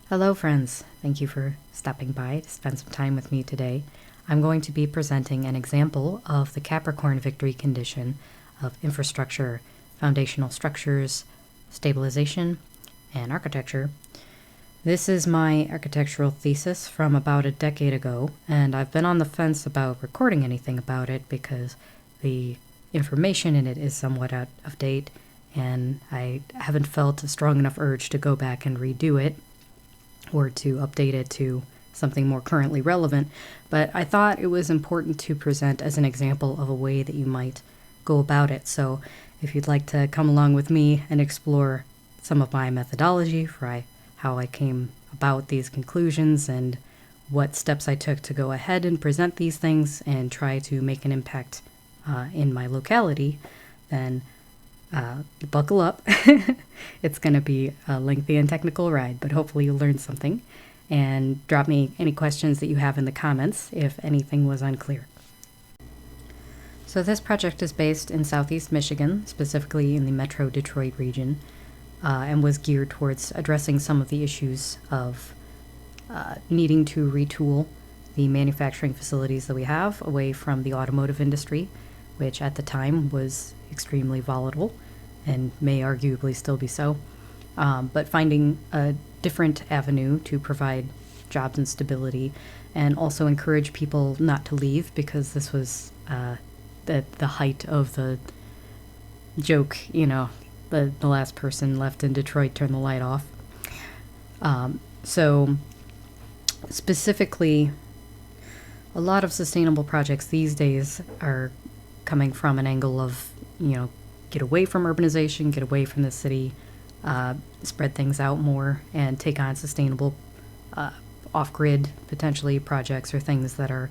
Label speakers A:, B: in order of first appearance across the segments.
A: Hello friends, thank you for stopping by to spend some time with me today. I'm going to be presenting an example of the Capricorn victory condition of infrastructure, foundational structures, stabilization, and architecture. This is my architectural thesis from about a decade ago, and I've been on the fence about recording anything about it because the information in it is somewhat out of date, and I haven't felt a strong enough urge to go back and redo it or to update it to something more currently relevant, but I thought it was important to present as an example of a way that you might go about it. So if you'd like to come along with me and explore some of my methodology for how I came about these conclusions and what steps I took to go ahead and present these things and try to make an impact in my locality, then buckle up. It's going to be a lengthy and technical ride, but hopefully you'll learn something. And drop me any questions that you have in the comments if anything was unclear. So this project is based in Southeast Michigan, specifically in the Metro Detroit region, and was geared towards addressing some of the issues of needing to retool the manufacturing facilities that we have away from the automotive industry, which at the time was extremely volatile and may arguably still be so, but finding a different avenue to provide jobs and stability and also encourage people not to leave, because this was the height of the joke, the last person left in Detroit turned the light off. So specifically, a lot of sustainable projects these days are coming from an angle of, get away from urbanization, get away from the city, spread things out more, and take on sustainable off-grid, potentially, projects or things that are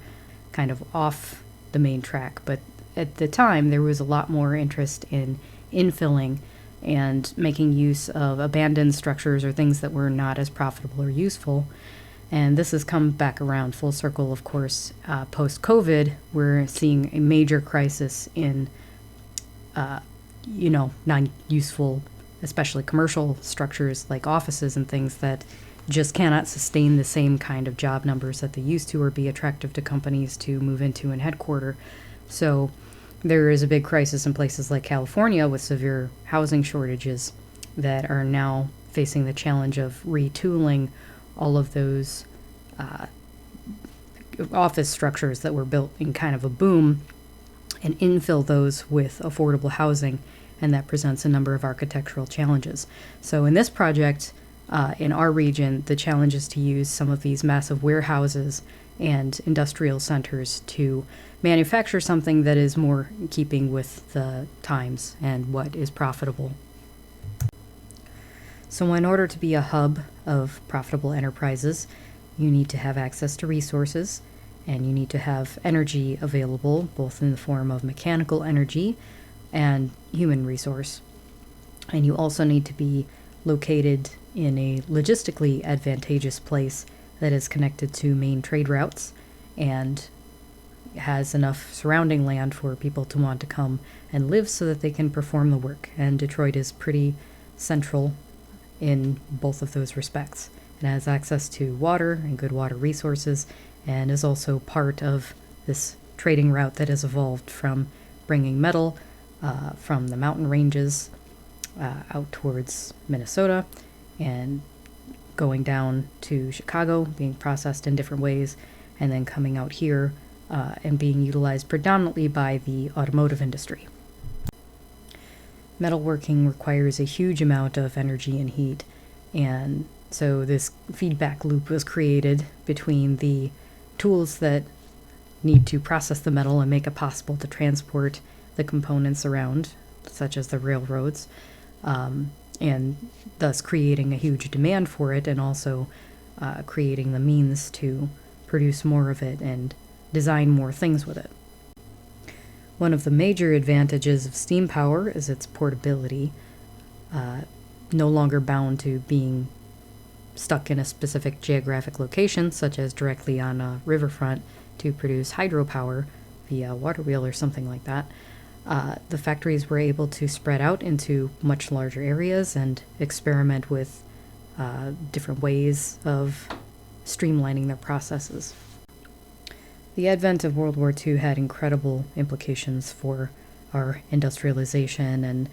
A: kind of off the main track. But at the time, there was a lot more interest in infilling and making use of abandoned structures or things that were not as profitable or useful. And this has come back around full circle, of course. Post-COVID, we're seeing a major crisis in, non-useful, especially commercial structures like offices and things that just cannot sustain the same kind of job numbers that they used to or be attractive to companies to move into and headquarter. So there is a big crisis in places like California with severe housing shortages that are now facing the challenge of retooling all of those office structures that were built in kind of a boom and infill those with affordable housing, and that presents a number of architectural challenges. So in this project, in our region, the challenge is to use some of these massive warehouses and industrial centers to manufacture something that is more in keeping with the times and what is profitable. So in order to be a hub of profitable enterprises, you need to have access to resources, and you need to have energy available, both in the form of mechanical energy and human resource. And you also need to be located in a logistically advantageous place that is connected to main trade routes and has enough surrounding land for people to want to come and live so that they can perform the work. And Detroit is pretty central in both of those respects. It has access to water and good water resources, and is also part of this trading route that has evolved from bringing metal from the mountain ranges out towards Minnesota and going down to Chicago, being processed in different ways, and then coming out here and being utilized predominantly by the automotive industry. Metalworking requires a huge amount of energy and heat, and so this feedback loop was created between the tools that need to process the metal and make it possible to transport the components around, such as the railroads, and thus creating a huge demand for it, and also creating the means to produce more of it and design more things with it. One of the major advantages of steam power is its portability, no longer bound to being stuck in a specific geographic location, such as directly on a riverfront to produce hydropower via water wheel or something like that. The factories were able to spread out into much larger areas and experiment with different ways of streamlining their processes. The advent of World War II had incredible implications for our industrialization, and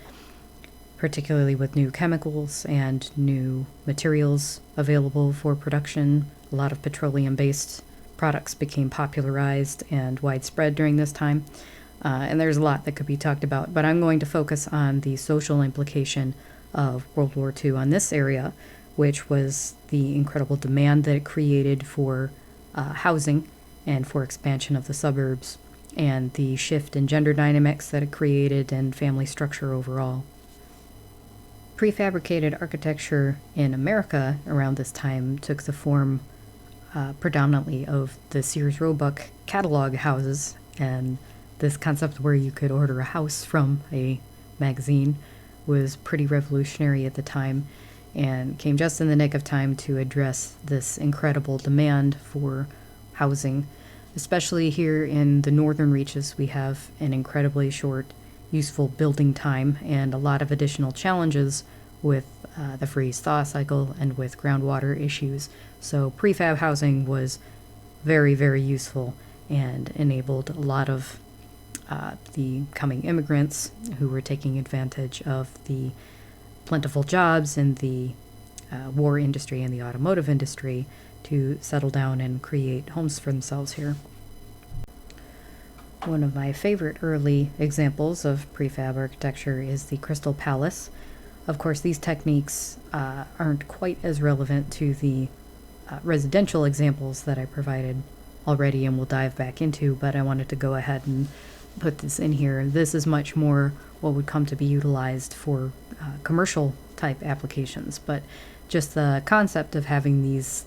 A: particularly with new chemicals and new materials available for production. A lot of petroleum-based products became popularized and widespread during this time. And there's a lot that could be talked about, but I'm going to focus on the social implication of World War II on this area, which was the incredible demand that it created for housing and for expansion of the suburbs, and the shift in gender dynamics that it created and family structure overall. Prefabricated architecture in America around this time took the form predominantly of the Sears Roebuck catalog houses, and this concept where you could order a house from a magazine was pretty revolutionary at the time and came just in the nick of time to address this incredible demand for housing. Especially here in the northern reaches, we have an incredibly short useful building time and a lot of additional challenges with the freeze-thaw cycle and with groundwater issues. So prefab housing was very, very useful and enabled a lot of the coming immigrants who were taking advantage of the plentiful jobs in the war industry and the automotive industry to settle down and create homes for themselves here. One of my favorite early examples of prefab architecture is the Crystal Palace. Of course, these techniques aren't quite as relevant to the residential examples that I provided already and we'll dive back into, but I wanted to go ahead and put this in here. This is much more what would come to be utilized for commercial type applications, but just the concept of having these,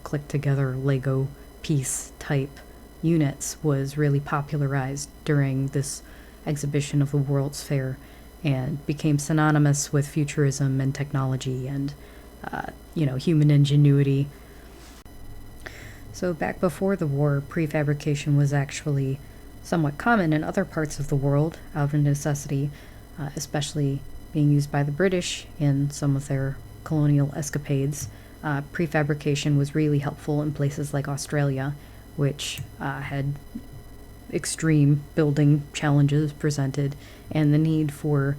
A: click together Lego piece type units was really popularized during this exhibition of the World's Fair and became synonymous with futurism and technology and, human ingenuity. So back before the war, prefabrication was actually somewhat common in other parts of the world out of necessity, especially being used by the British in some of their colonial escapades. Prefabrication was really helpful in places like Australia, which had extreme building challenges presented, and the need for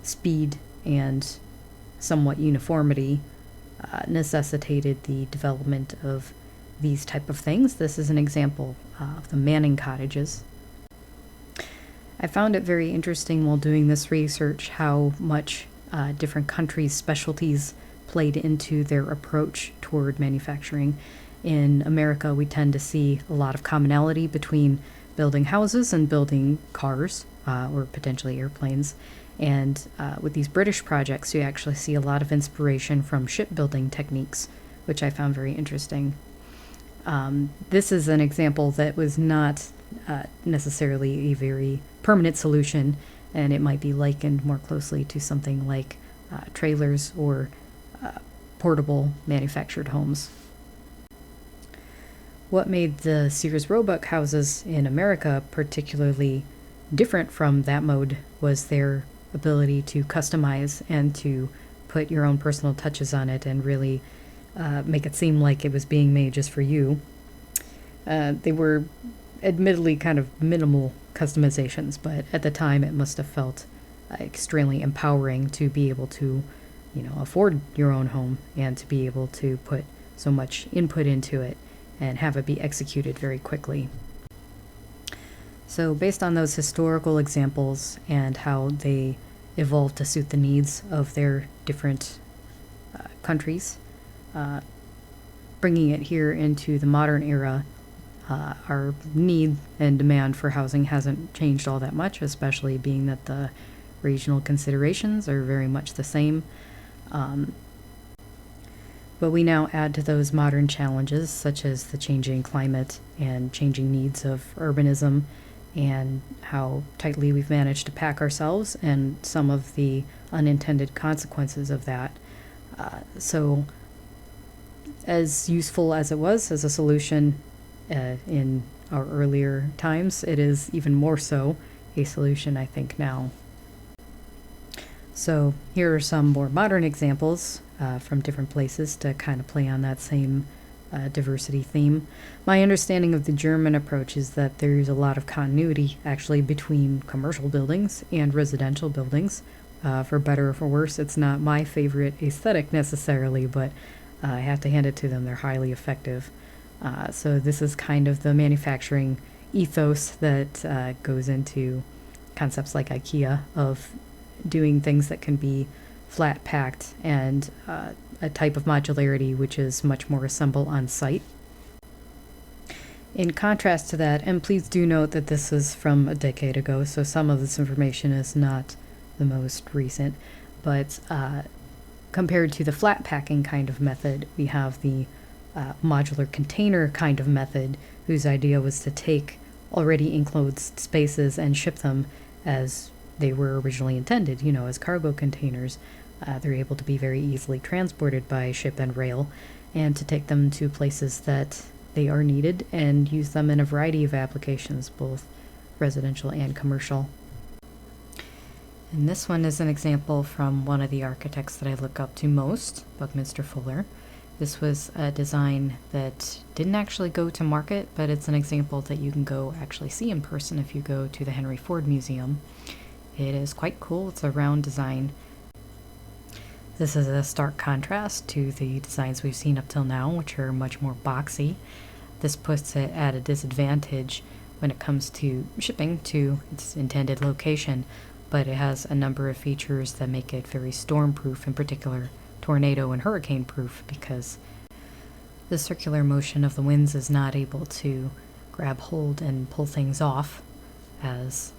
A: speed and somewhat uniformity necessitated the development of these type of things. This is an example of the Manning cottages. I found it very interesting while doing this research how much different countries' specialties played into their approach toward manufacturing. In America, we tend to see a lot of commonality between building houses and building cars, or potentially airplanes. And with these British projects, you actually see a lot of inspiration from shipbuilding techniques, which I found very interesting. This is an example that was not necessarily a very permanent solution, and it might be likened more closely to something like trailers or portable manufactured homes. What made the Sears Roebuck houses in America particularly different from that mode was their ability to customize and to put your own personal touches on it and really make it seem like it was being made just for you. They were admittedly kind of minimal customizations, but at the time it must have felt extremely empowering to be able to, afford your own home and to be able to put so much input into it and have it be executed very quickly. So based on those historical examples and how they evolved to suit the needs of their different countries, bringing it here into the modern era, our need and demand for housing hasn't changed all that much, especially being that the regional considerations are very much the same. But we now add to those modern challenges, such as the changing climate and changing needs of urbanism, and how tightly we've managed to pack ourselves and some of the unintended consequences of that. So as useful as it was as a solution in our earlier times, it is even more so a solution, I think, now. So here are some more modern examples from different places to kind of play on that same diversity theme. My understanding of the German approach is that there's a lot of continuity actually between commercial buildings and residential buildings. For better or for worse, it's not my favorite aesthetic necessarily, but I have to hand it to them. They're highly effective. So this is kind of the manufacturing ethos that goes into concepts like IKEA of doing things that can be flat packed and a type of modularity which is much more assemble on site. In contrast to that, and please do note that this is from a decade ago, so some of this information is not the most recent, but compared to the flat packing kind of method, we have the modular container kind of method, whose idea was to take already enclosed spaces and ship them as they were originally intended, as cargo containers. They're able to be very easily transported by ship and rail, and to take them to places that they are needed and use them in a variety of applications, both residential and commercial. And this one is an example from one of the architects that I look up to most, Buckminster Fuller. This was a design that didn't actually go to market, but it's an example that you can go actually see in person if you go to the Henry Ford Museum. It is quite cool. It's a round design. This is a stark contrast to the designs we've seen up till now, which are much more boxy. This puts it at a disadvantage when it comes to shipping to its intended location, but it has a number of features that make it very storm-proof, in particular tornado and hurricane-proof, because the circular motion of the winds is not able to grab hold and pull things off as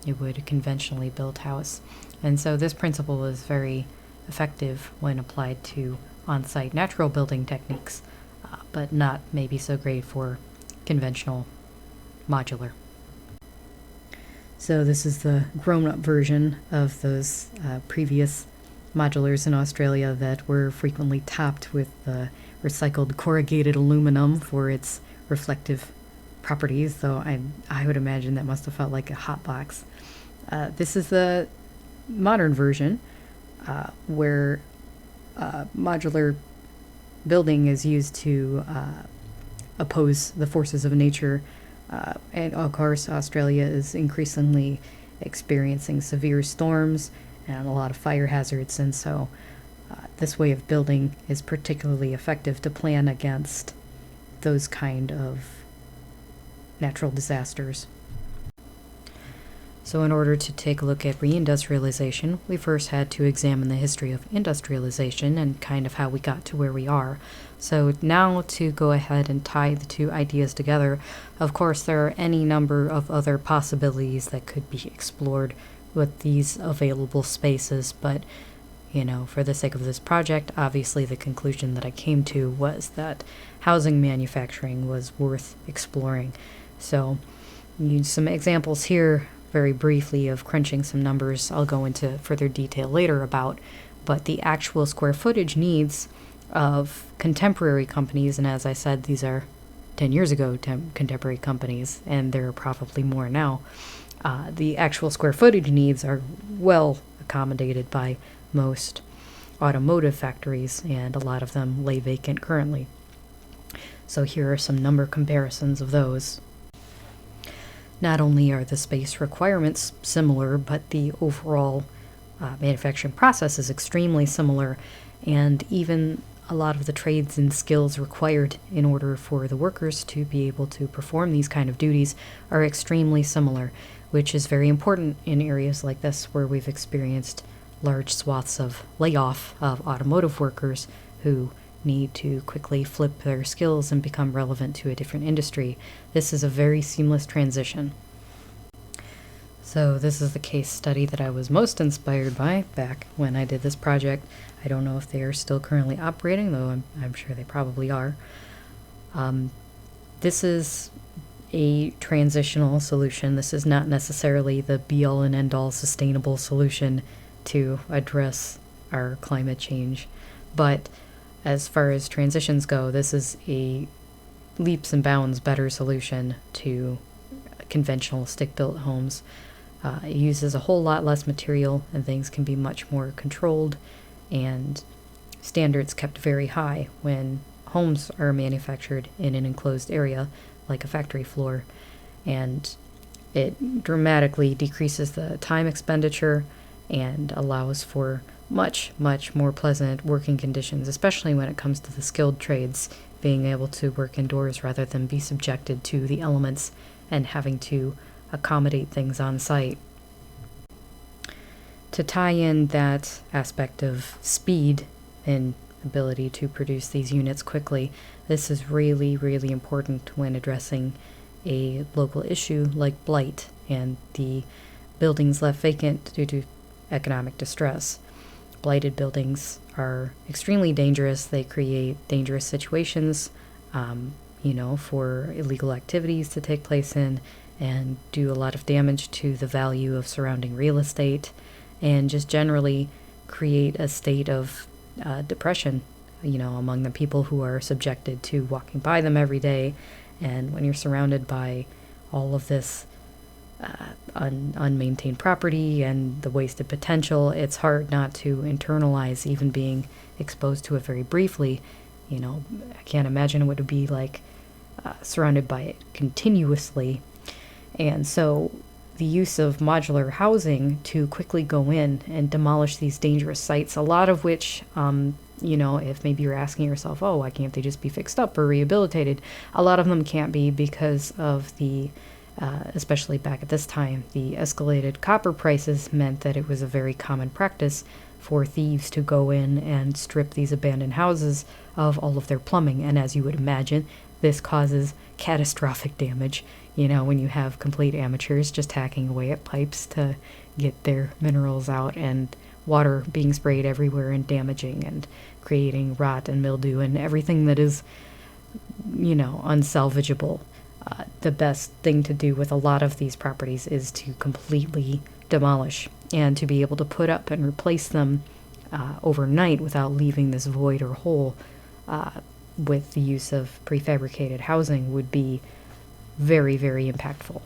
A: it would a conventionally built house. And so this principle is very effective when applied to on-site natural building techniques, but not maybe so great for conventional modular. So this is the grown-up version of those previous modulars in Australia that were frequently topped with recycled corrugated aluminum for its reflective properties, though I would imagine that must have felt like a hot box. This is the modern version where modular building is used to oppose the forces of nature. And of course, Australia is increasingly experiencing severe storms and a lot of fire hazards, and so this way of building is particularly effective to plan against those kind of natural disasters. So in order to take a look at re-industrialization, we first had to examine the history of industrialization and kind of how we got to where we are. So now to go ahead and tie the two ideas together, of course there are any number of other possibilities that could be explored with these available spaces, but for the sake of this project, obviously the conclusion that I came to was that housing manufacturing was worth exploring. So use some examples here very briefly of crunching some numbers I'll go into further detail later about, but the actual square footage needs of contemporary companies, and as I said, these are 10 years ago contemporary companies, and there are probably more now. The actual square footage needs are well accommodated by most automotive factories, and a lot of them lay vacant currently. So here are some number comparisons of those. Not only are the space requirements similar, but the overall manufacturing process is extremely similar, and even a lot of the trades and skills required in order for the workers to be able to perform these kind of duties are extremely similar, which is very important in areas like this where we've experienced large swaths of layoff of automotive workers who need to quickly flip their skills and become relevant to a different industry. This is a very seamless transition. So this is the case study that I was most inspired by back when I did this project. I don't know if they are still currently operating, though I'm sure they probably are. This is a transitional solution. This is not necessarily the be-all and end-all sustainable solution to address our climate change, but as far as transitions go, this is a leaps and bounds better solution to conventional stick-built homes. It uses a whole lot less material, and things can be much more controlled and standards kept very high when homes are manufactured in an enclosed area like a factory floor, and it dramatically decreases the time expenditure and allows for much, much more pleasant working conditions, especially when it comes to the skilled trades, being able to work indoors rather than be subjected to the elements and having to accommodate things on site. To tie in that aspect of speed and ability to produce these units quickly, this is really, really important when addressing a local issue like blight and the buildings left vacant due to economic distress. Blighted buildings are extremely dangerous. They create dangerous situations, for illegal activities to take place in, and do a lot of damage to the value of surrounding real estate, and just generally create a state of depression, among the people who are subjected to walking by them every day. And when you're surrounded by all of this unmaintained property and the wasted potential, it's hard not to internalize even being exposed to it very briefly. I can't imagine what it would be like surrounded by it continuously. And so the use of modular housing to quickly go in and demolish these dangerous sites, a lot of which, if maybe you're asking yourself, oh, why can't they just be fixed up or rehabilitated? A lot of them can't be because of the especially back at this time, the escalated copper prices meant that it was a very common practice for thieves to go in and strip these abandoned houses of all of their plumbing. And as you would imagine, this causes catastrophic damage, when you have complete amateurs just hacking away at pipes to get their minerals out, and water being sprayed everywhere and damaging and creating rot and mildew and everything that is, unsalvageable. The best thing to do with a lot of these properties is to completely demolish and to be able to put up and replace them overnight without leaving this void or hole with the use of prefabricated housing would be very, very impactful.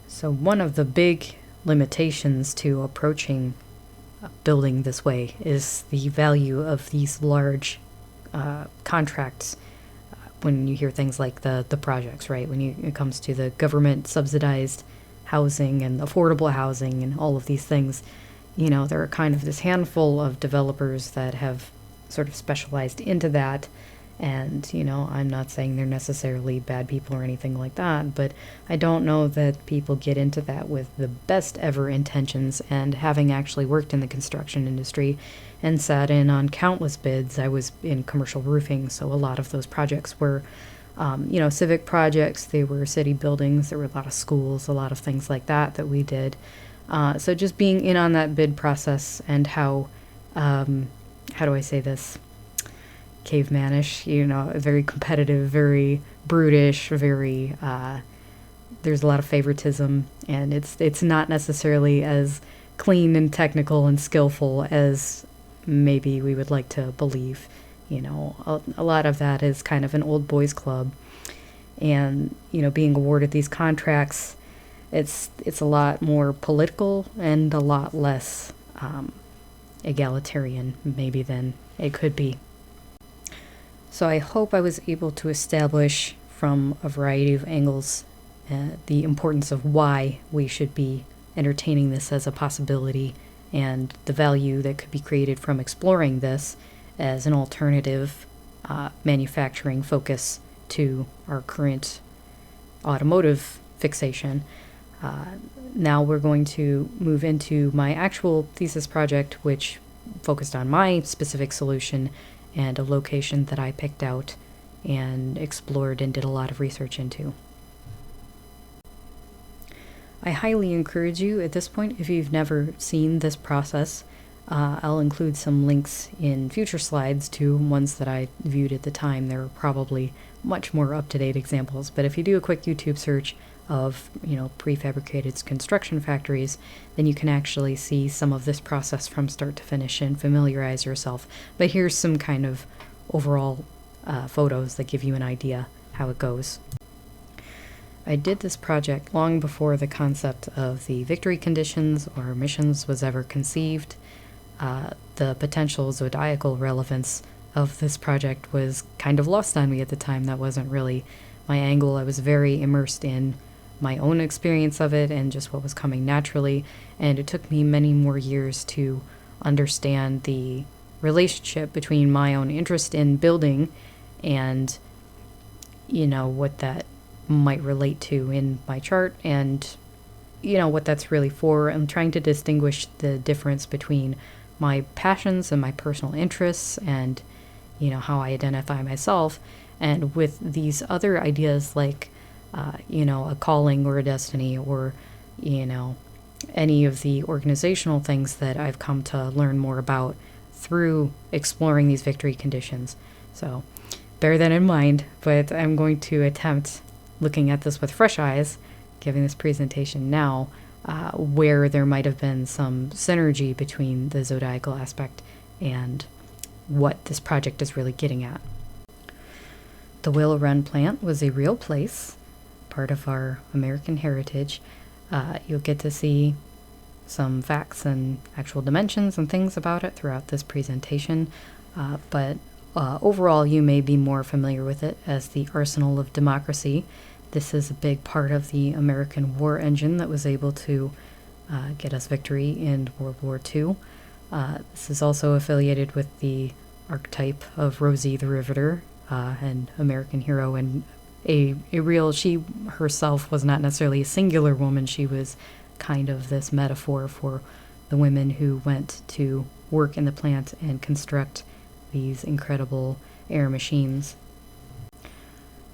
A: So one of the big limitations to approaching building this way is the value of these large contracts. When you hear things like the projects, right? When it comes to the government subsidized housing and affordable housing and all of these things, there are kind of this handful of developers that have sort of specialized into that. And, I'm not saying they're necessarily bad people or anything like that, but I don't know that people get into that with the best ever intentions. And having actually worked in the construction industry and sat in on countless bids, I was in commercial roofing, so a lot of those projects were, civic projects. They were city buildings. There were a lot of schools, a lot of things like that we did. So just being in on that bid process and how do I say this? Cavemanish, very competitive, very brutish, very, there's a lot of favoritism, and it's not necessarily as clean and technical and skillful as maybe we would like to believe. A lot of that is kind of an old boys club, and, being awarded these contracts, it's a lot more political and a lot less egalitarian maybe than it could be. So I hope I was able to establish from a variety of angles the importance of why we should be entertaining this as a possibility and the value that could be created from exploring this as an alternative manufacturing focus to our current automotive fixation. Now we're going to move into my actual thesis project, which focused on my specific solution and a location that I picked out and explored and did a lot of research into. I highly encourage you at this point, if you've never seen this process, I'll include some links in future slides to ones that I viewed at the time. There are probably much more up-to-date examples, but if you do a quick YouTube search of, prefabricated construction factories, then you can actually see some of this process from start to finish and familiarize yourself. But here's some kind of overall photos that give you an idea how it goes. I did this project long before the concept of the victory conditions or missions was ever conceived. the potential zodiacal relevance of this project was kind of lost on me at the time. That wasn't really my angle. I was very immersed in my own experience of it and just what was coming naturally, and it took me many more years to understand the relationship between my own interest in building and, you know, what that might relate to in my chart and, you know, what that's really for. I'm trying to distinguish the difference between my passions and my personal interests and, you know, how I identify myself, and with these other ideas like, you know, a calling or a destiny, or, you know, any of the organizational things that I've come to learn more about through exploring these victory conditions. So bear that in mind, but I'm going to attempt looking at this with fresh eyes, giving this presentation now, where there might have been some synergy between the zodiacal aspect and what this project is really getting at. The Willow Run plant was a real place, part of our American heritage. You'll get to see some facts and actual dimensions and things about it throughout this presentation, but overall you may be more familiar with it as the arsenal of democracy. This is a big part of the American war engine that was able to get us victory in World War II. This is also affiliated with the archetype of Rosie the Riveter, an American hero, and she herself was not necessarily a singular woman. She was kind of this metaphor for the women who went to work in the plant and construct these incredible air machines.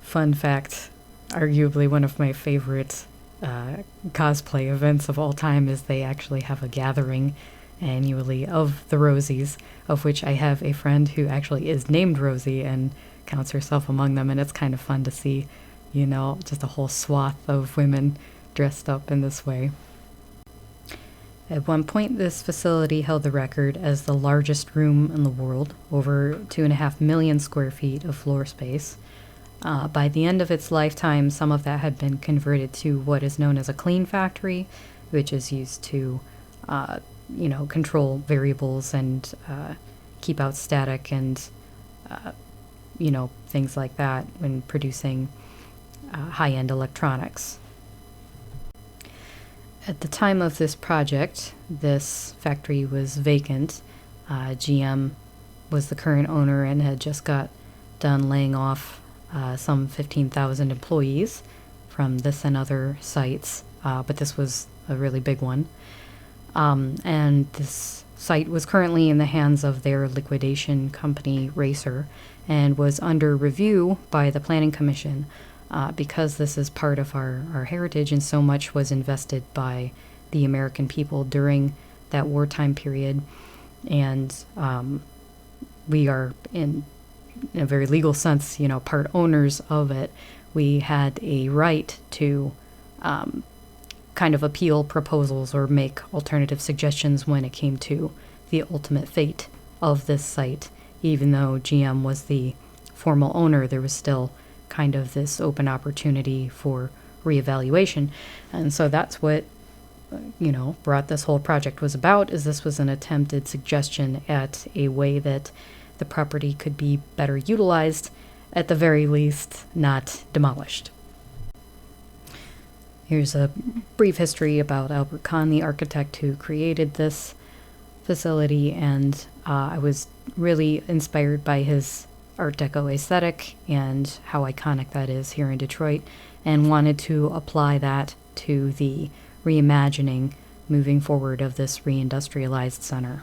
A: Fun fact, arguably one of my favorite cosplay events of all time is they actually have a gathering annually of the Rosies, of which I have a friend who actually is named Rosie and counts herself among them, and it's kind of fun to see, you know, just a whole swath of women dressed up in this way. At one point, this facility held the record as the largest room in the world, over 2.5 million square feet of floor space. By the end of its lifetime, some of that had been converted to what is known as a clean factory, which is used to, you know, control variables and keep out static and, you know, things like that when producing high-end electronics. At the time of this project, this factory was vacant. GM was the current owner and had just got done laying off some 15,000 employees from this and other sites, but this was a really big one. And this site was currently in the hands of their liquidation company, Racer, and was under review by the Planning Commission because this is part of our heritage, and so much was invested by the American people during that wartime period. And we are, in a very legal sense, you know, part owners of it. We had a right to kind of appeal proposals or make alternative suggestions when it came to the ultimate fate of this site. Even though GM was the formal owner, there was still kind of this open opportunity for reevaluation. And so that's what, you know, brought this whole project was about, is this was an attempted suggestion at a way that the property could be better utilized, at the very least not demolished. Here's a brief history about Albert Kahn, the architect who created this facility, and I was really inspired by his Art Deco aesthetic and how iconic that is here in Detroit, and wanted to apply that to the reimagining moving forward of this re-industrialized center.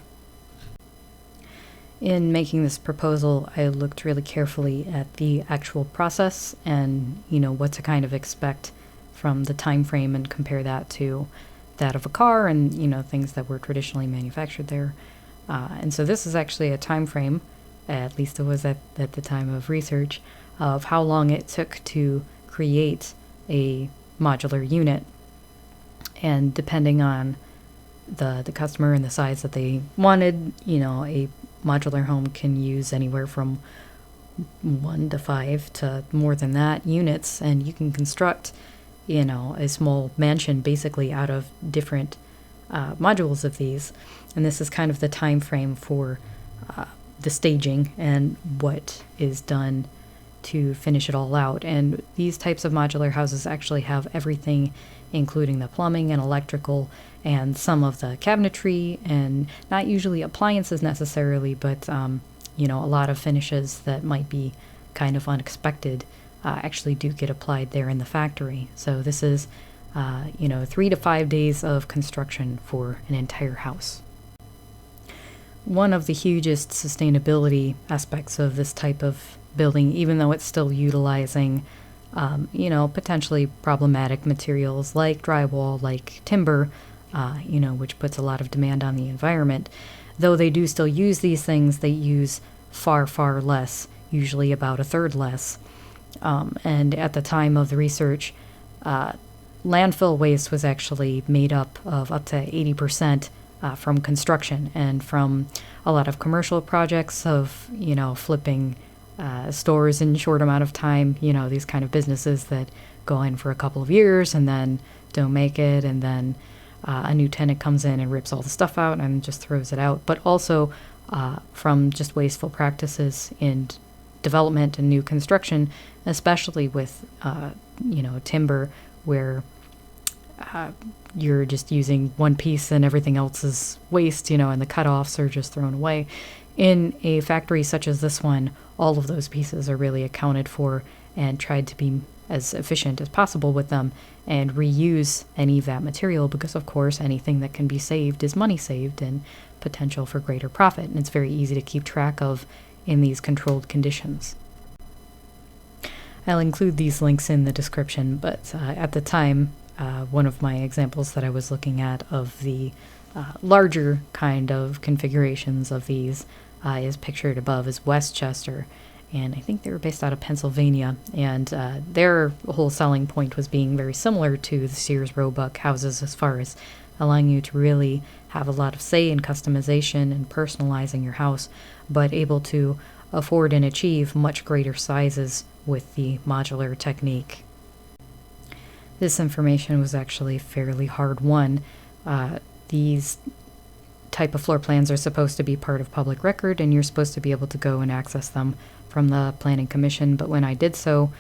A: In making this proposal, I looked really carefully at the actual process and, you know, what to kind of expect from the time frame and compare that to that of a car and, you know, things that were traditionally manufactured there. And so this is actually a time frame, at least it was at the time of research, of how long it took to create a modular unit. And depending on the customer and the size that they wanted, you know, a modular home can use anywhere from 1 to 5 to more than that units, and you can construct, you know, a small mansion basically out of different modules of these. And this is kind of the time frame for the staging and what is done to finish it all out. And these types of modular houses actually have everything, including the plumbing and electrical and some of the cabinetry, and not usually appliances necessarily, but a lot of finishes that might be kind of unexpected actually do get applied there in the factory. So this is 3 to 5 days of construction for an entire house. One of the hugest sustainability aspects of this type of building, even though it's still utilizing, potentially problematic materials like drywall, like timber, which puts a lot of demand on the environment. Though they do still use these things, they use far, far less, usually about a third less. And at the time of the research, landfill waste was actually made up to 80% from construction and from a lot of commercial projects of, flipping stores in a short amount of time, these kind of businesses that go in for a couple of years and then don't make it, and then a new tenant comes in and rips all the stuff out and just throws it out. But also from just wasteful practices in development and new construction, especially with, timber, where you're just using one piece and everything else is waste, and the cutoffs are just thrown away. In a factory such as this one, all of those pieces are really accounted for and tried to be as efficient as possible with them and reuse any of that material, because of course anything that can be saved is money saved and potential for greater profit, and it's very easy to keep track of in these controlled conditions. I'll include these links in the description, but at the time, one of my examples that I was looking at of the larger kind of configurations of these is pictured above as Westchester, and I think they were based out of Pennsylvania, and their whole selling point was being very similar to the Sears Roebuck houses as far as allowing you to really have a lot of say in customization and personalizing your house, but able to afford and achieve much greater sizes with the modular technique. This information was actually fairly hard won. These type of floor plans are supposed to be part of public record, and you're supposed to be able to go and access them from the Planning Commission, but when I did so,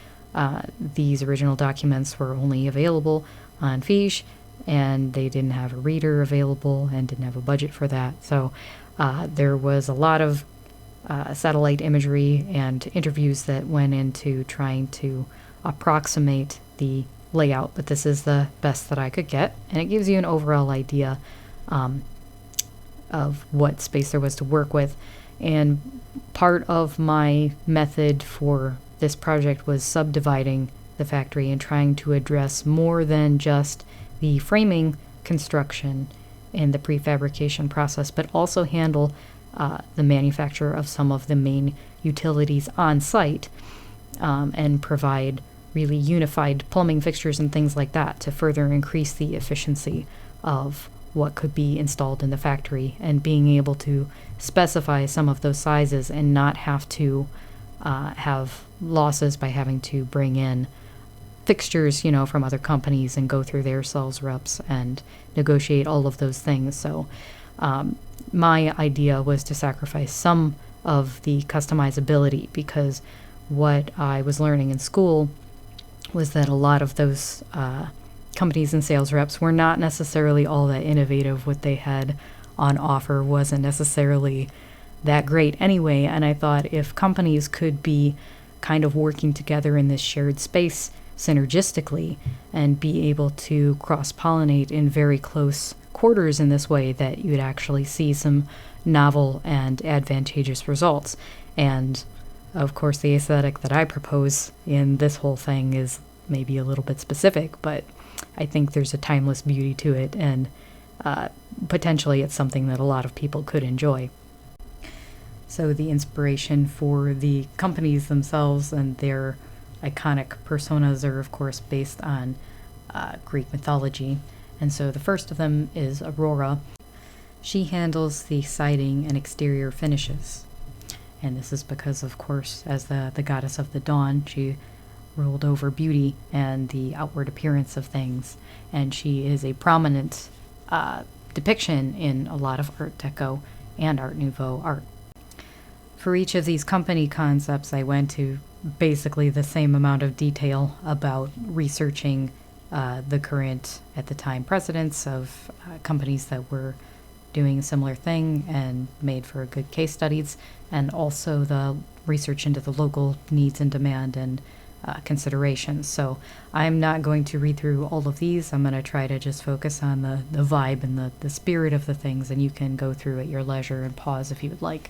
A: these original documents were only available on Fiche, and they didn't have a reader available and didn't have a budget for that. So there was a lot of satellite imagery and interviews that went into trying to approximate the layout, but this is the best that I could get, and it gives you an overall idea of what space there was to work with. And part of my method for this project was subdividing the factory and trying to address more than just the framing construction and the prefabrication process, but also handle the manufacture of some of the main utilities on site, and provide really unified plumbing fixtures and things like that to further increase the efficiency of what could be installed in the factory, and being able to specify some of those sizes and not have to have losses by having to bring in fixtures, from other companies and go through their sales reps and negotiate all of those things. So my idea was to sacrifice some of the customizability, because what I was learning in school was that a lot of those companies and sales reps were not necessarily all that innovative. What they had on offer wasn't necessarily that great anyway, and I thought if companies could be kind of working together in this shared space synergistically and be able to cross-pollinate in very close quarters in this way, that you would actually see some novel and advantageous results. And of course, the aesthetic that I propose in this whole thing is maybe a little bit specific, but I think there's a timeless beauty to it, and potentially it's something that a lot of people could enjoy. So the inspiration for the companies themselves and their iconic personas are, of course, based on Greek mythology. And so the first of them is Aurora. She handles the siding and exterior finishes. And this is because, of course, as the goddess of the dawn, she ruled over beauty and the outward appearance of things. And she is a prominent depiction in a lot of Art Deco and Art Nouveau art. For each of these company concepts, I went to basically the same amount of detail about researching the current, at the time, presidents of companies that were doing a similar thing and made for good case studies, and also the research into the local needs and demand and considerations. So I'm not going to read through all of these. I'm going to try to just focus on the vibe and the spirit of the things, and you can go through at your leisure and pause if you would like.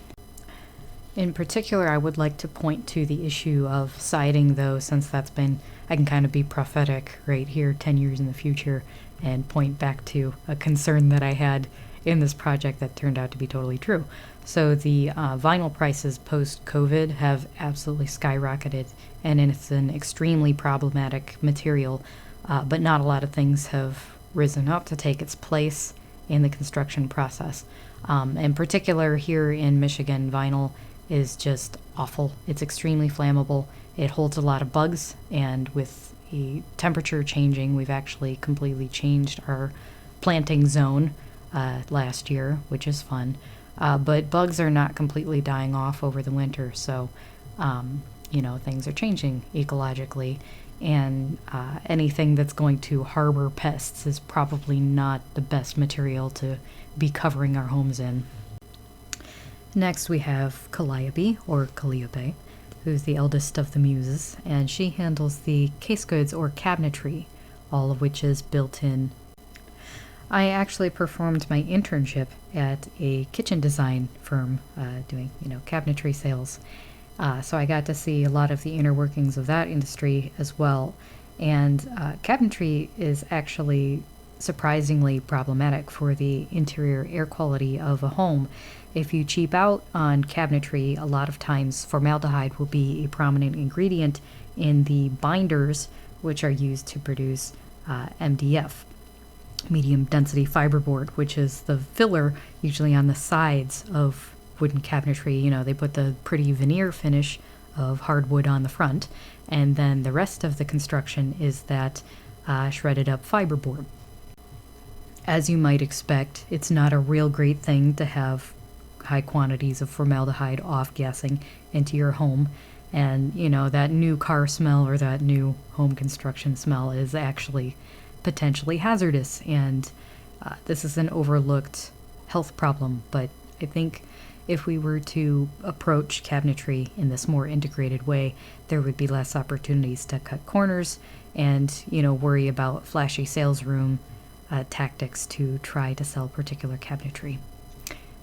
A: In particular, I would like to point to the issue of siding, though, since that's been, I can kind of be prophetic right here 10 years in the future and point back to a concern that I had in this project that turned out to be totally true. So the vinyl prices post-COVID have absolutely skyrocketed, and it's an extremely problematic material, but not a lot of things have risen up to take its place in the construction process. In particular, here in Michigan, vinyl is just awful. It's extremely flammable. It holds a lot of bugs, and with the temperature changing, we've actually completely changed our planting zone last year, which is fun. But bugs are not completely dying off over the winter, so things are changing ecologically, and anything that's going to harbor pests is probably not the best material to be covering our homes in. Next, we have Calliope, or Calliope, who's the eldest of the muses, and she handles the case goods or cabinetry, all of which is built in. I actually performed my internship at a kitchen design firm doing, cabinetry sales. So I got to see a lot of the inner workings of that industry as well. And cabinetry is actually surprisingly problematic for the interior air quality of a home. If you cheap out on cabinetry, a lot of times formaldehyde will be a prominent ingredient in the binders, which are used to produce MDF, medium density fiberboard, which is the filler usually on the sides of wooden cabinetry. They put the pretty veneer finish of hardwood on the front, and then the rest of the construction is that shredded up fiberboard. As you might expect, it's not a real great thing to have high quantities of formaldehyde off-gassing into your home, and that new car smell or that new home construction smell is actually potentially hazardous, and this is an overlooked health problem. But I think if we were to approach cabinetry in this more integrated way, there would be less opportunities to cut corners and worry about flashy sales room tactics to try to sell particular cabinetry.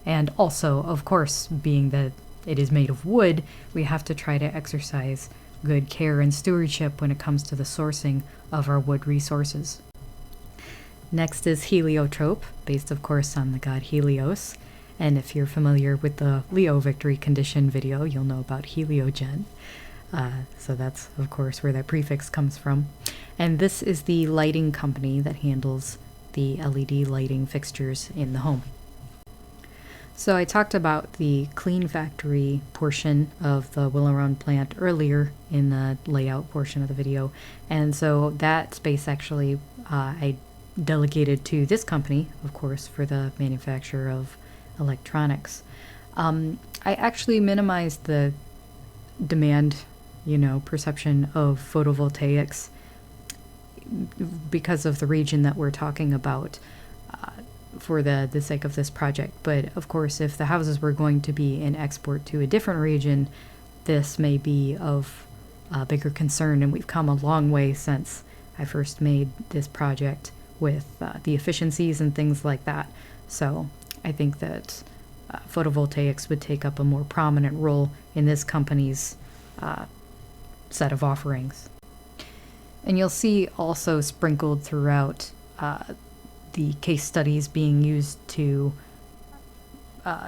A: And also, of course, being that it is made of wood, we have to try to exercise good care and stewardship when it comes to the sourcing of our wood resources. Next is heliotrope, based of course on the god Helios. And if you're familiar with the Leo victory condition video, you'll know about heliogen. So that's, of course, where that prefix comes from. And this is the lighting company that handles the LED lighting fixtures in the home. So I talked about the clean factory portion of the Willow plant earlier in the layout portion of the video. And so that space actually I delegated to this company, of course, for the manufacture of electronics. I actually minimized the demand, perception of photovoltaics because of the region that we're talking about for the sake of this project. But of course, if the houses were going to be an export to a different region, this may be of bigger concern, and we've come a long way since I first made this project with the efficiencies and things like that. So I think that photovoltaics would take up a more prominent role in this company's set of offerings. And you'll see also sprinkled throughout the case studies being used to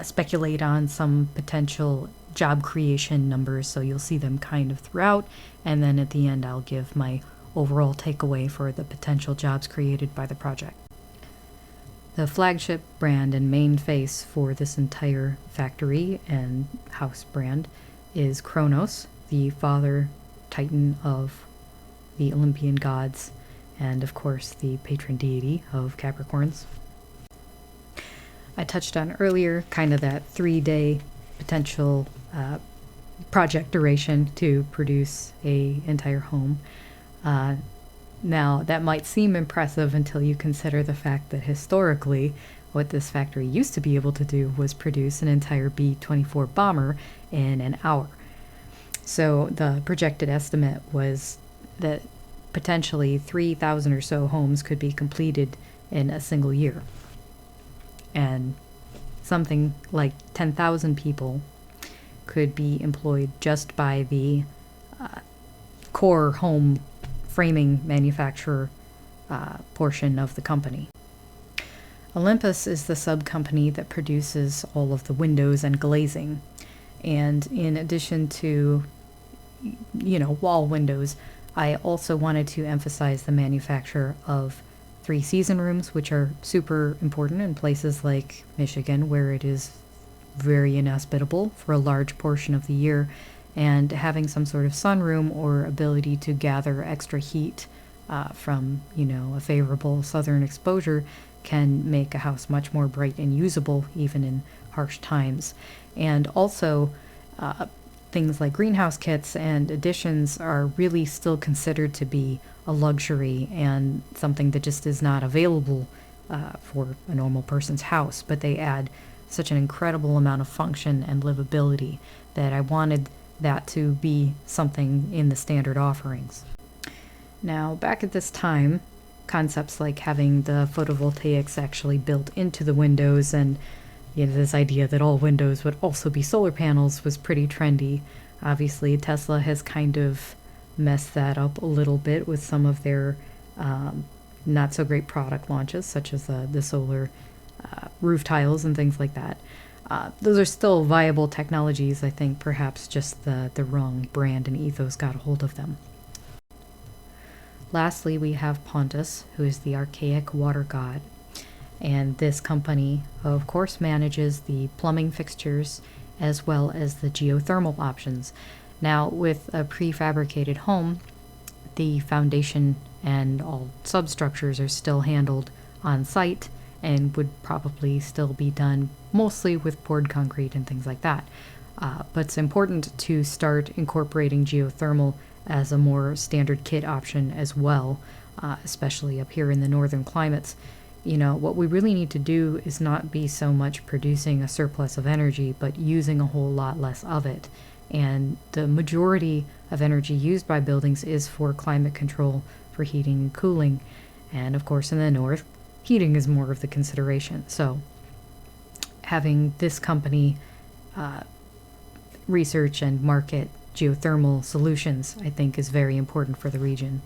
A: speculate on some potential job creation numbers, so you'll see them kind of throughout, and then at the end I'll give my overall takeaway for the potential jobs created by the project. The flagship brand and main face for this entire factory and house brand is Kronos, the father titan of the Olympian gods, and of course the patron deity of Capricorns. I touched on earlier, kind of that 3-day potential project duration to produce a entire home. Now, that might seem impressive until you consider the fact that historically, what this factory used to be able to do was produce an entire B-24 bomber in an hour. So the projected estimate was that potentially 3,000 or so homes could be completed in a single year. And something like 10,000 people could be employed just by the core home framing manufacturer portion of the company. Olympus is the sub-company that produces all of the windows and glazing. And in addition to, wall windows, I also wanted to emphasize the manufacture of 3-season rooms, which are super important in places like Michigan, where it is very inhospitable for a large portion of the year, and having some sort of sunroom or ability to gather extra heat from, a favorable southern exposure can make a house much more bright and usable even in harsh times. And also, things like greenhouse kits and additions are really still considered to be a luxury and something that just is not available for a normal person's house, but they add such an incredible amount of function and livability that I wanted that to be something in the standard offerings. Now, back at this time, concepts like having the photovoltaics actually built into the windows and this idea that all windows would also be solar panels was pretty trendy. Obviously, Tesla has kind of messed that up a little bit with some of their not so great product launches, such as the solar roof tiles and things like that. Those are still viable technologies. I think perhaps just the wrong brand and ethos got a hold of them. Lastly, we have Pontus, who is the archaic water god. And this company, of course, manages the plumbing fixtures as well as the geothermal options. Now, with a prefabricated home, the foundation and all substructures are still handled on site and would probably still be done mostly with poured concrete and things like that. But it's important to start incorporating geothermal as a more standard kit option as well, especially up here in the northern climates. What we really need to do is not be so much producing a surplus of energy, but using a whole lot less of it. And the majority of energy used by buildings is for climate control, for heating and cooling. And of course, in the north, heating is more of the consideration. So having this company research and market geothermal solutions, I think, is very important for the region.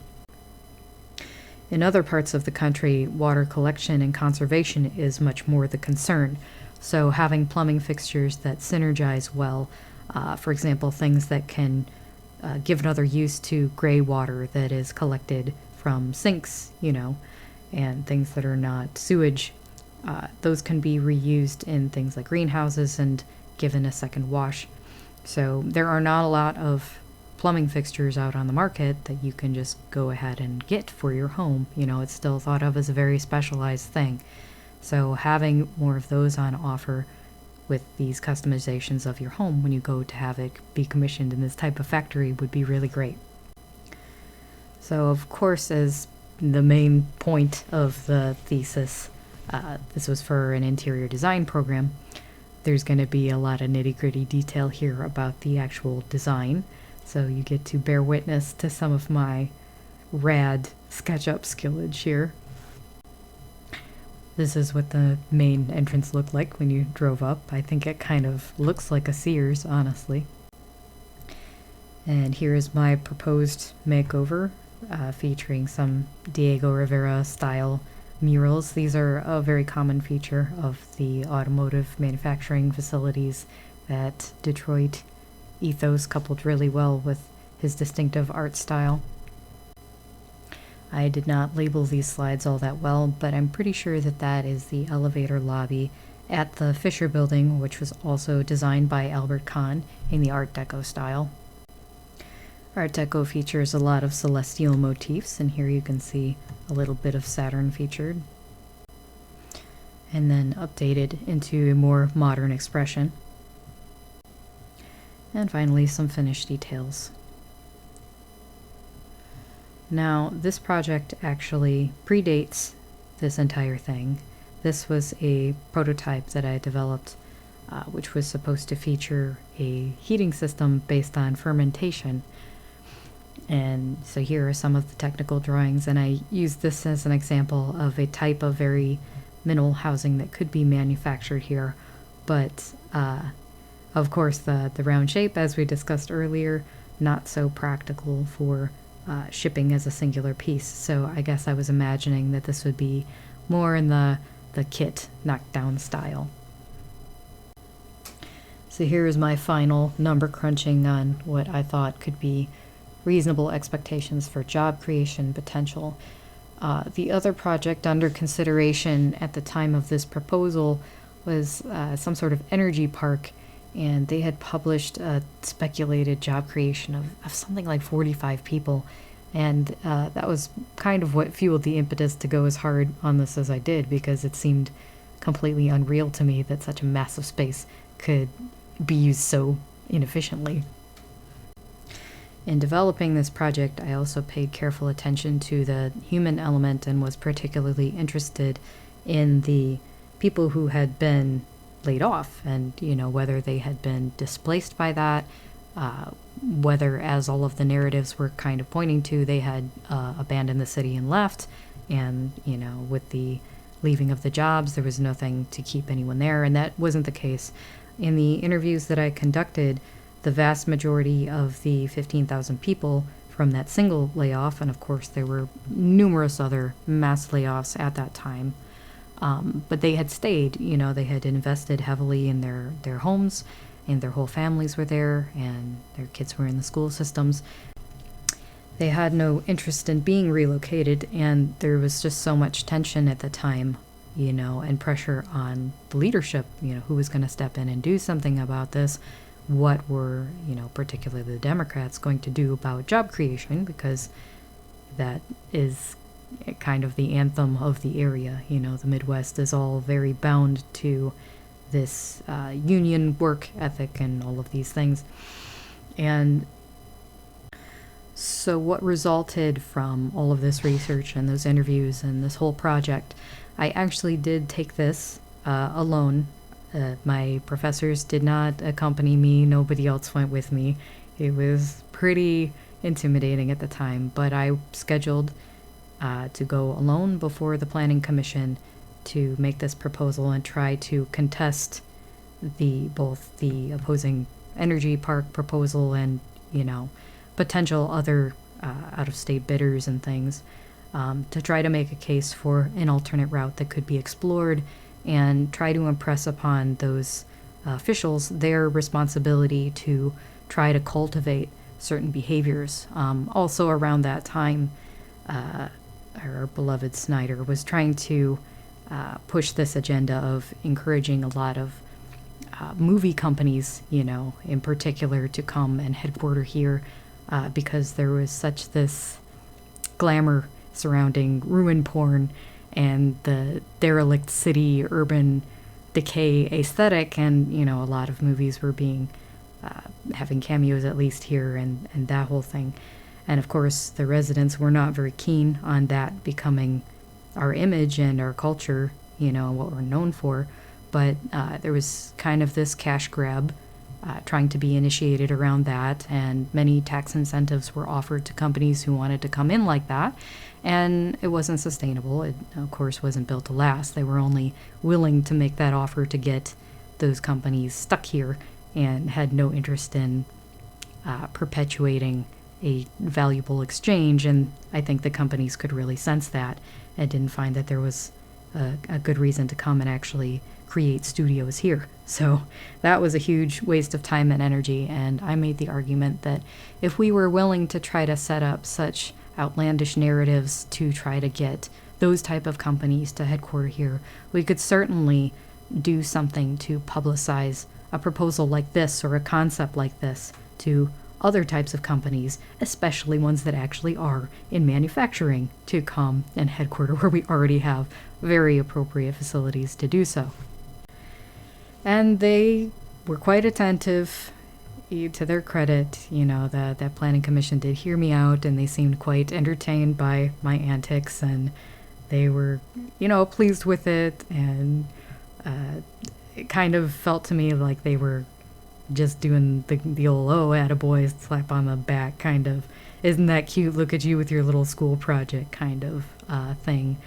A: In other parts of the country, water collection and conservation is much more the concern. So having plumbing fixtures that synergize well, for example, things that can give another use to gray water that is collected from sinks, and things that are not sewage, those can be reused in things like greenhouses and given a second wash. So there are not a lot of plumbing fixtures out on the market that you can just go ahead and get for your home. It's still thought of as a very specialized thing. So having more of those on offer with these customizations of your home when you go to have it be commissioned in this type of factory would be really great. So of course, as the main point of the thesis, this was for an interior design program, there's going to be a lot of nitty-gritty detail here about the actual design. So you get to bear witness to some of my rad SketchUp skillage here. This is what the main entrance looked like when you drove up. I think it kind of looks like a Sears, honestly. And here is my proposed makeover, featuring some Diego Rivera style murals. These are a very common feature of the automotive manufacturing facilities that Detroit ethos coupled really well with his distinctive art style. I did not label these slides all that well, but I'm pretty sure that is the elevator lobby at the Fisher Building, which was also designed by Albert Kahn in the Art Deco style. Art Deco features a lot of celestial motifs, and here you can see a little bit of Saturn featured. and then updated into a more modern expression. And finally, some finished details. Now, this project actually predates this entire thing. This was a prototype that I developed, which was supposed to feature a heating system based on fermentation. And so here are some of the technical drawings, and I use this as an example of a type of very minimal housing that could be manufactured here. But of course, the round shape, as we discussed earlier, not so practical for shipping as a singular piece. So I guess I was imagining that this would be more in the kit knockdown style. So here is my final number crunching on what I thought could be reasonable expectations for job creation potential. The other project under consideration at the time of this proposal was some sort of energy park, and they had published a speculated job creation of something like 45 people. And that was kind of what fueled the impetus to go as hard on this as I did, because it seemed completely unreal to me that such a massive space could be used so inefficiently. In developing this project, I also paid careful attention to the human element and was particularly interested in the people who had been laid off, and whether they had been displaced by that, whether, as all of the narratives were kind of pointing to, they had abandoned the city and left, and with the leaving of the jobs, there was nothing to keep anyone there, and that wasn't the case. In the interviews that I conducted, the vast majority of the 15,000 people from that single layoff, and of course there were numerous other mass layoffs at that time, but they had stayed. They had invested heavily in their homes, and their whole families were there, and their kids were in the school systems. They had no interest in being relocated, and there was just so much tension at the time, and pressure on the leadership, who was going to step in and do something about this. What were, particularly the Democrats, going to do about job creation, because that is kind of the anthem of the area. The Midwest is all very bound to this union work ethic and all of these things. And so what resulted from all of this research and those interviews and this whole project, I actually did take this alone. My professors did not accompany me. Nobody else went with me. It was pretty intimidating at the time, but I scheduled to go alone before the Planning Commission to make this proposal and try to contest both the opposing energy park proposal and, potential other out-of-state bidders and things, to try to make a case for an alternate route that could be explored and try to impress upon those officials their responsibility to try to cultivate certain behaviors. Also around that time, our beloved Snyder was trying to push this agenda of encouraging a lot of movie companies, in particular, to come and headquarter here, because there was such this glamour surrounding ruin porn and the derelict city urban decay aesthetic, and a lot of movies were being having cameos at least here, and that whole thing. And of course the residents were not very keen on that becoming our image and our culture, what we're known for. But there was kind of this cash grab trying to be initiated around that, and many tax incentives were offered to companies who wanted to come in like that. And it wasn't sustainable. It, of course, wasn't built to last. They were only willing to make that offer to get those companies stuck here, and had no interest in perpetuating a valuable exchange. And I think the companies could really sense that and didn't find that there was a good reason to come and actually create studios here. So that was a huge waste of time and energy. And I made the argument that if we were willing to try to set up such outlandish narratives to try to get those type of companies to headquarter here, we could certainly do something to publicize a proposal like this or a concept like this to other types of companies, especially ones that actually are in manufacturing, to come and headquarter where we already have very appropriate facilities to do so. And they were quite attentive. To their credit, that planning commission did hear me out, and they seemed quite entertained by my antics, and they were, pleased with it, and it kind of felt to me like they were just doing the old, oh, attaboy, slap on the back kind of, isn't that cute, look at you with your little school project kind of thing.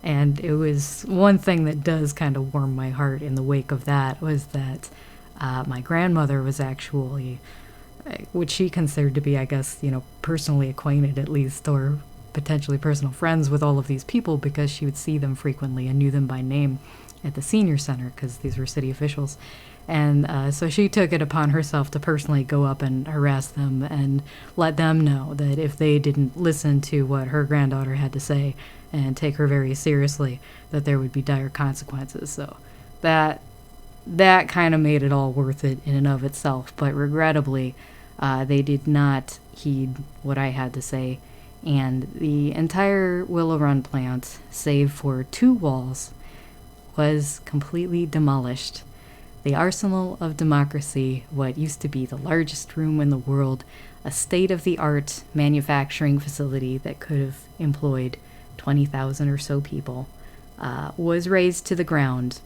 A: And it was one thing that does kind of warm my heart in the wake of that was that my grandmother was actually, what she considered to be, I guess, personally acquainted at least, or potentially personal friends with all of these people because she would see them frequently and knew them by name at the senior center because these were city officials. And so she took it upon herself to personally go up and harass them and let them know that if they didn't listen to what her granddaughter had to say and take her very seriously, that there would be dire consequences. So that kind of made it all worth it in and of itself. But regrettably, they did not heed what I had to say. And the entire Willow Run plant, save for 2 walls, was completely demolished. The Arsenal of Democracy, what used to be the largest room in the world, a state-of-the-art manufacturing facility that could have employed 20,000 or so people, was razed to the ground.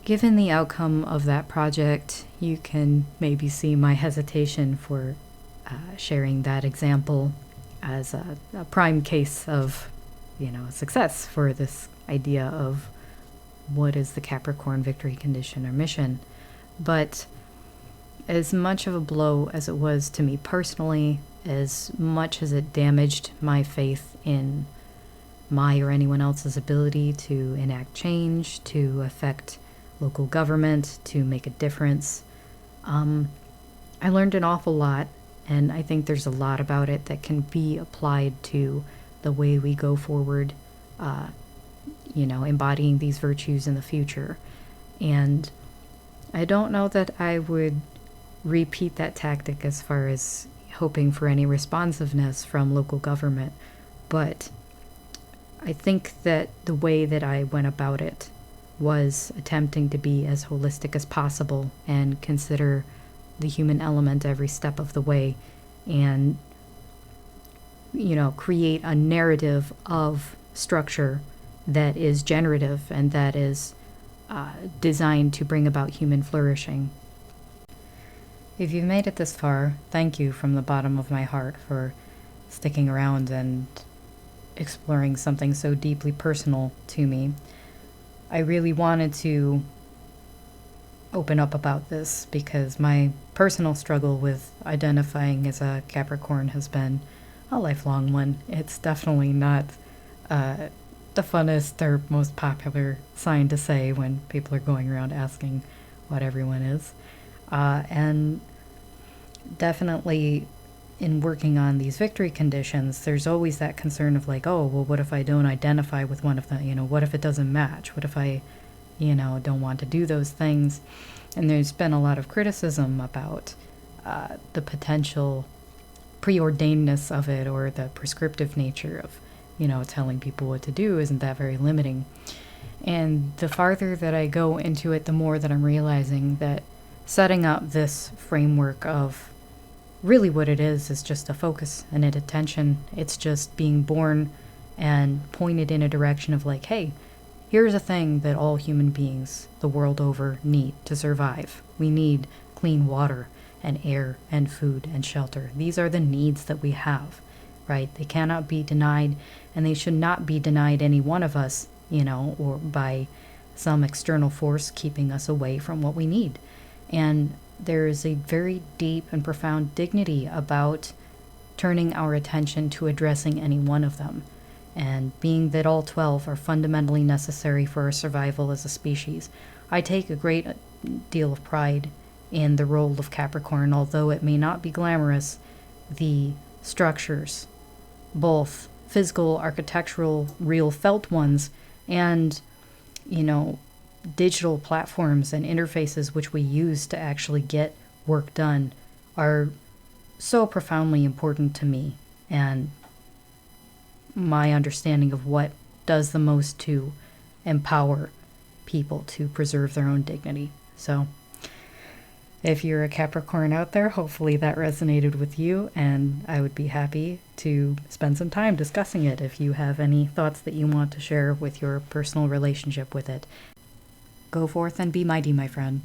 A: Given the outcome of that project, you can maybe see my hesitation for sharing that example as a prime case of, success for this idea of what is the Capricorn victory condition or mission. But as much of a blow as it was to me personally, as much as it damaged my faith in my or anyone else's ability to enact change, to affect local government, to make a difference, I learned an awful lot, and I think there's a lot about it that can be applied to the way we go forward, embodying these virtues in the future. And I don't know that I would repeat that tactic as far as hoping for any responsiveness from local government, but I think that the way that I went about it was attempting to be as holistic as possible and consider the human element every step of the way and, create a narrative of structure that is generative and that is designed to bring about human flourishing. If you've made it this far, thank you from the bottom of my heart for sticking around and exploring something so deeply personal to me. I really wanted to open up about this because my personal struggle with identifying as a Capricorn has been a lifelong one. It's definitely not the funnest or most popular sign to say when people are going around asking what everyone is. And definitely in working on these victory conditions, there's always that concern of like, oh, well, what if I don't identify with one of them? What if it doesn't match? What if I, don't want to do those things? And there's been a lot of criticism about the potential preordainedness of it or the prescriptive nature of, telling people what to do. Isn't that very limiting? And the farther that I go into it, the more that I'm realizing that setting up this framework of really what it is just a focus and an attention. It's just being born and pointed in a direction of like, hey, here's a thing that all human beings the world over need to survive. We need clean water and air and food and shelter. These are the needs that we have, right? They cannot be denied, and they should not be denied any one of us, or by some external force keeping us away from what we need. And there is a very deep and profound dignity about turning our attention to addressing any one of them. And being that all 12 are fundamentally necessary for our survival as a species, I take a great deal of pride in the role of Capricorn. Although it may not be glamorous, the structures, both physical, architectural, real felt ones, and, digital platforms and interfaces which we use to actually get work done are so profoundly important to me, and my understanding of what does the most to empower people to preserve their own dignity. So if you're a Capricorn out there, hopefully that resonated with you, and I would be happy to spend some time discussing it if you have any thoughts that you want to share with your personal relationship with it. Go forth and be mighty, my friend.